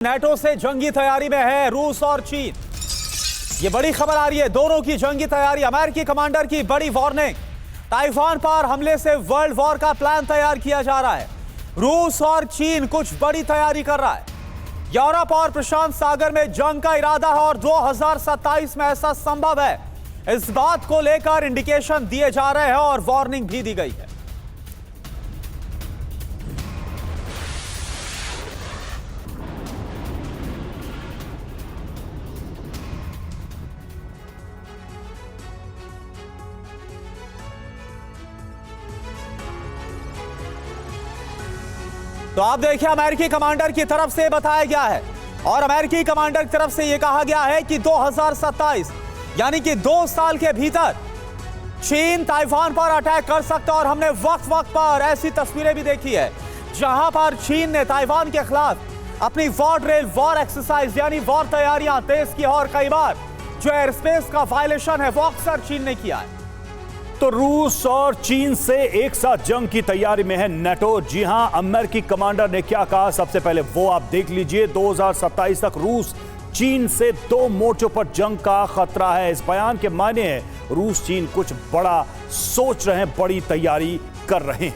NATO से जंगी तैयारी में है रूस और चीन। ये बड़ी खबर आ रही है, दोनों की जंगी तैयारी। अमेरिकी कमांडर की बड़ी वार्निंग, ताइवान पर हमले से वर्ल्ड वॉर का प्लान तैयार किया जा रहा है। रूस और चीन कुछ बड़ी तैयारी कर रहा है। यूरोप और प्रशांत सागर में जंग का इरादा है और 2027 में ऐसा संभव है, इस बात को लेकर इंडिकेशन दिए जा रहे हैं और वार्निंग भी दी गई है। तो आप देखिए, अमेरिकी कमांडर की तरफ से बताया गया है और अमेरिकी कमांडर की तरफ से यह कहा गया है कि 2027 यानी कि 2 साल के भीतर चीन ताइवान पर अटैक कर सकता है। और हमने वक्त वक्त पर ऐसी तस्वीरें भी देखी है जहां पर चीन ने ताइवान के खिलाफ अपनी वॉर ड्रिल, वॉर एक्सरसाइज यानी वॉर तैयारियां तेज की और कई बार जो एयर स्पेस का वायलेशन है वो अक्सर चीन ने किया है। तो रूस और चीन से एक साथ जंग की तैयारी में है नेटो। जी हां, अमेरिकी कमांडर ने क्या कहा, सबसे पहले वो आप देख लीजिए। 2027 तक रूस चीन से 2 मोर्चों पर जंग का खतरा है। इस बयान के मायने है रूस चीन कुछ बड़ा सोच रहे हैं, बड़ी तैयारी कर रहे हैं।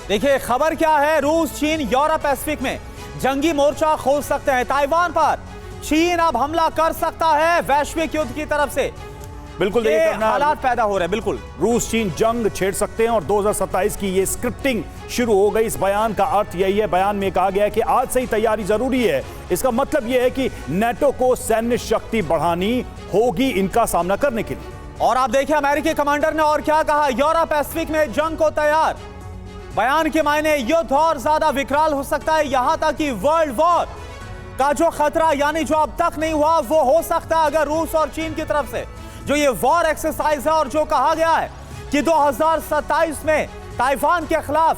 देखिए खबर क्या है, रूस चीन यूरोप पैसिफिक में जंगी मोर्चा खोल सकते हैं। ताइवान पर चीन अब हमला कर सकता है वैश्विक युद्ध की तरफ से। बिल्कुल, ये हालात पैदा हो रहे हैं। बिल्कुल, रूस चीन जंग छेड़ सकते हैं और 2027 की ये स्क्रिप्टिंग शुरू हो गई। इस बयान का अर्थ यही है, बयान में कहा गया है कि आज से ही तैयारी जरूरी है। इसका मतलब यह है कि नेटो को सैन्य शक्ति बढ़ानी होगी इनका सामना करने के लिए। और आप देखिए अमेरिकी कमांडर ने और क्या कहा, यूरोप पैसिफिक में जंग को तैयार। बयान के मायने युद्ध और ज्यादा विकराल हो सकता है, यहां तक कि वर्ल्ड वॉर का जो खतरा यानी जो अब तक नहीं हुआ वो हो सकता है अगर रूस और चीन की तरफ से जो ये वॉर एक्सरसाइज है। और जो कहा गया है कि 2027 में ताइवान के खिलाफ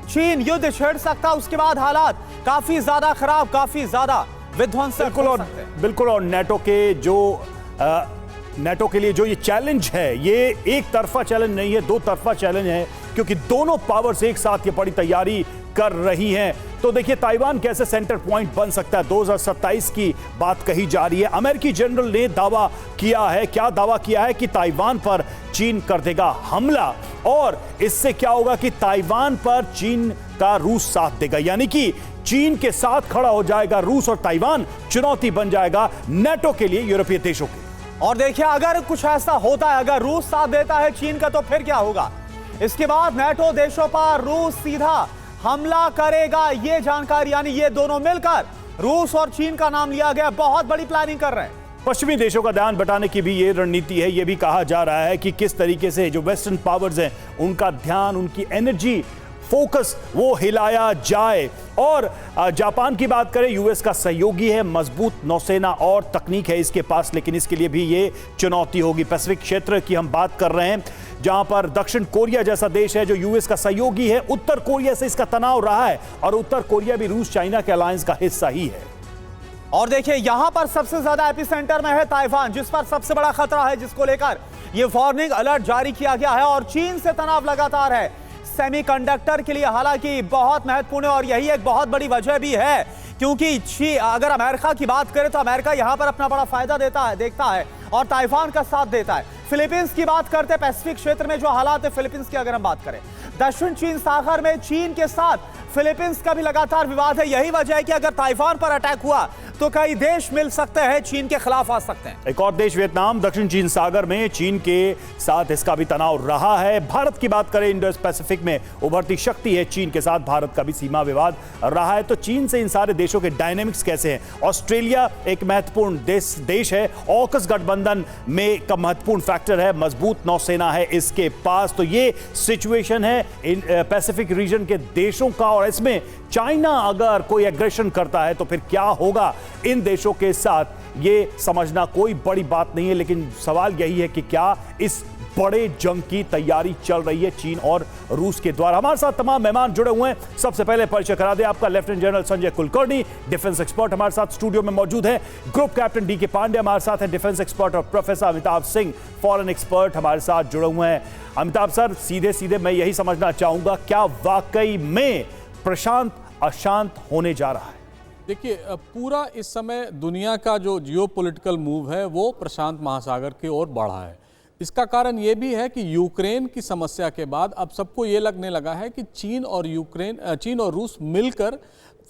चीन युद्ध छेड़ सकता है, उसके बाद हालात काफी ज्यादा खराब, काफी ज्यादा विध्वंसक हो सकते हैं। बिल्कुल, और नेटो के लिए जो ये चैलेंज है, ये एक तरफा चैलेंज नहीं है, 2 तरफा चैलेंज है, क्योंकि दोनों पावर्स एक साथ ये बड़ी तैयारी कर रही हैं। तो देखिए ताइवान कैसे सेंटर पॉइंट बन सकता है, 2027 की बात कही जा रही है। अमेरिकी जनरल ने दावा किया है, क्या दावा किया है कि ताइवान पर चीन कर देगा हमला और इससे क्या होगा कि ताइवान पर चीन का रूस साथ देगा, यानी कि चीन के साथ खड़ा हो जाएगा रूस और ताइवान चुनौती बन जाएगा नेटो के लिए, यूरोपीय देशों के। और देखिए अगर कुछ ऐसा होता है, अगर रूस साथ देता है चीन का, तो फिर क्या होगा। इसके बाद नेटो देशों पर रूस सीधा हमला करेगा। ये जानकारी यानी ये दोनों मिलकर रूस और चीन का नाम लिया गया, बहुत बड़ी प्लानिंग कर रहे हैं। पश्चिमी देशों का ध्यान बटाने की भी ये रणनीति है। ये भी कहा जा रहा है कि किस तरीके से जो वेस्टर्न पावर्स हैं उनका ध्यान, उनकी एनर्जी फोकस वो हिलाया जाए। और जापान की बात करें, यूएस का सहयोगी है, मजबूत नौसेना और तकनीक है इसके पास, लेकिन इसके लिए भी ये चुनौती होगी। पैसिफिक क्षेत्र की हम बात कर रहे हैं जहां पर दक्षिण कोरिया जैसा देश है जो यूएस का सहयोगी है। उत्तर कोरिया से इसका तनाव रहा है और उत्तर कोरिया भी रूस चाइना के अलायंस का हिस्सा ही है। और देखिए यहां पर सबसे ज्यादा एपिसेंटर में है ताइवान, जिस पर सबसे बड़ा खतरा है, जिसको लेकर यह वार्निंग अलर्ट जारी किया गया है। और चीन से तनाव लगातार है सेमीकंडक्टर के लिए, हालांकि बहुत महत्वपूर्ण है और यही एक बहुत बड़ी वजह भी है, क्योंकि अगर अमेरिका की बात करें तो अमेरिका यहां पर अपना बड़ा फायदा देखता है और ताइवान का साथ देता है। फिलीपींस की बात करते हैं, पैसिफिक क्षेत्र में जो हालात है फिलीपींस की अगर हम बात करें, दक्षिण चीन सागर में चीन के साथ फिलीपींस का भी लगातार विवाद है। यही वजह है कि अगर ताइवान पर अटैक हुआ तो कई देश मिल सकते हैं, चीन के खिलाफ आ सकते हैं। एक और देश वियतनाम, दक्षिण चीन सागर में चीन के साथ इसका भी तनाव रहा है। भारत की बात करें, इंडो पैसिफिक में उभरती शक्ति है चीन के साथ, भारत का भी सीमा विवाद रहा है। तो चीन से इन सारे देशों के डायनेमिक्स कैसे हैं। ऑस्ट्रेलिया एक महत्वपूर्ण देश है, ऑकस गठबंधन में का महत्वपूर्ण फैक्टर है, मजबूत नौसेना है इसके पास। तो ये सिचुएशन है इन पैसिफिक रीजन के देशों का। और इसमें चाइना अगर कोई एग्रेशन करता है तो फिर क्या होगा इन देशों के साथ, ये समझना कोई बड़ी बात नहीं है। लेकिन सवाल यही है कि क्या इस बड़े जंग की तैयारी चल रही है चीन और रूस के द्वारा। हमारे साथ तमाम मेहमान जुड़े हुए हैं। सबसे पहले परिचय करा दे आपका, lieutenant general Sanjay Kulkarni, defence expert हमारे साथ स्टूडियो में मौजूद है। ग्रुप कैप्टन डी के पांडे हमारे साथ हैं, डिफेंस एक्सपर्ट। और professor Amitabh Singh, foreign expert हमारे साथ जुड़े हुए हैं। अमिताभ सर, सीधे सीधे मैं यही समझना चाहूंगा, क्या वाकई में प्रशांत अशांत होने जा रहा है? देखिए, पूरा इस समय दुनिया का जो जियोपॉलिटिकल मूव है वो प्रशांत महासागर की ओर बढ़ा है। इसका कारण ये भी है कि यूक्रेन की समस्या के बाद अब सबको ये लगने लगा है कि चीन और रूस मिलकर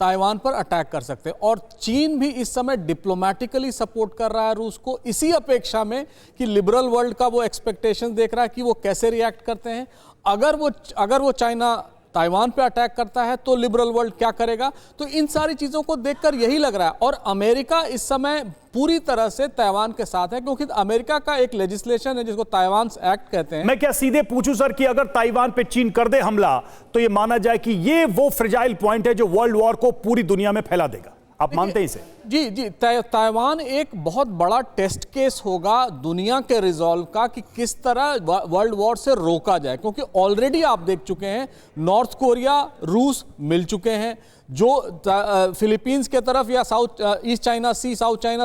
ताइवान पर अटैक कर सकते हैं, और चीन भी इस समय डिप्लोमेटिकली सपोर्ट कर रहा है रूस को, इसी अपेक्षा में कि लिबरल वर्ल्ड का वो एक्सपेक्टेशन देख रहा है कि वो कैसे रिएक्ट करते हैं। अगर वो चाइना ताइवान पे अटैक करता है तो लिबरल वर्ल्ड क्या करेगा। तो इन सारी चीजों को देखकर यही लग रहा है, और अमेरिका इस समय पूरी तरह से ताइवान के साथ है, क्योंकि अमेरिका का एक लेजिस्लेशन है जिसको ताइवान एक्ट कहते हैं। मैं क्या सीधे पूछूं सर कि अगर ताइवान पे चीन कर दे हमला तो ये माना जाए कि ये वो फ्रेजाइल पॉइंट है जो वर्ल्ड वॉर को पूरी दुनिया में फैला देगा? आप मानते हैं इसे? जी, ताइवान एक बहुत बड़ा टेस्ट केस होगा दुनिया के रिजॉल्व का कि किस तरह वर्ल्ड वॉर से रोका जाए, क्योंकि ऑलरेडी आप देख चुके हैं नॉर्थ कोरिया रूस मिल चुके हैं, जो फिलीपींस के तरफ या ईस्ट चाइना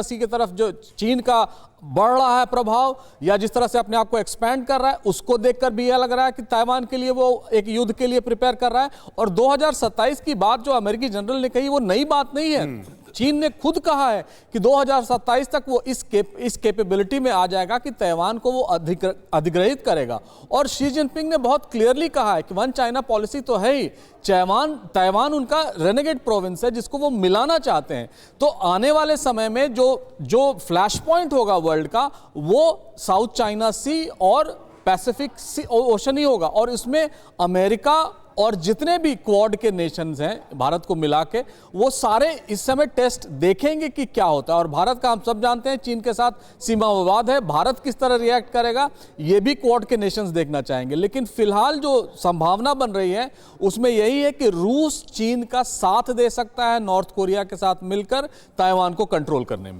सी के तरफ जो चीन का बढ़ रहा है प्रभाव, या जिस तरह से अपने आप को एक्सपैंड कर रहा है, उसको देखकर भी यह लग रहा है कि ताइवान के लिए वो एक युद्ध के लिए प्रिपेयर कर रहा है। और 2027 की बात जो अमेरिकी जनरल ने कही वो नई बात नहीं है। चीन ने खुद कहा है कि 2027 तक वो इस कैपेबिलिटी में आ जाएगा कि ताइवान को वो अधिग्रहित करेगा। और शी जिनपिंग ने बहुत क्लियरली कहा है कि वन चाइना पॉलिसी तो है ही, ताइवान उनका रेनेगेड प्रोविंस है जिसको वो मिलाना चाहते हैं। तो आने वाले समय में जो फ्लैश पॉइंट होगा वर्ल्ड का, वो साउथ चाइना सी और पैसिफिक ओशन ही होगा, और इसमें अमेरिका और जितने भी क्वाड के नेशंस हैं भारत को मिला के, वो सारे इस समय टेस्ट देखेंगे कि क्या होता है। और भारत का हम सब जानते हैं चीन के साथ सीमा विवाद है, भारत किस तरह रिएक्ट करेगा ये भी क्वाड के नेशंस देखना चाहेंगे। लेकिन फिलहाल जो संभावना बन रही है उसमें यही है कि रूस चीन का साथ दे सकता है नॉर्थ कोरिया के साथ मिलकर ताइवान को कंट्रोल करने में।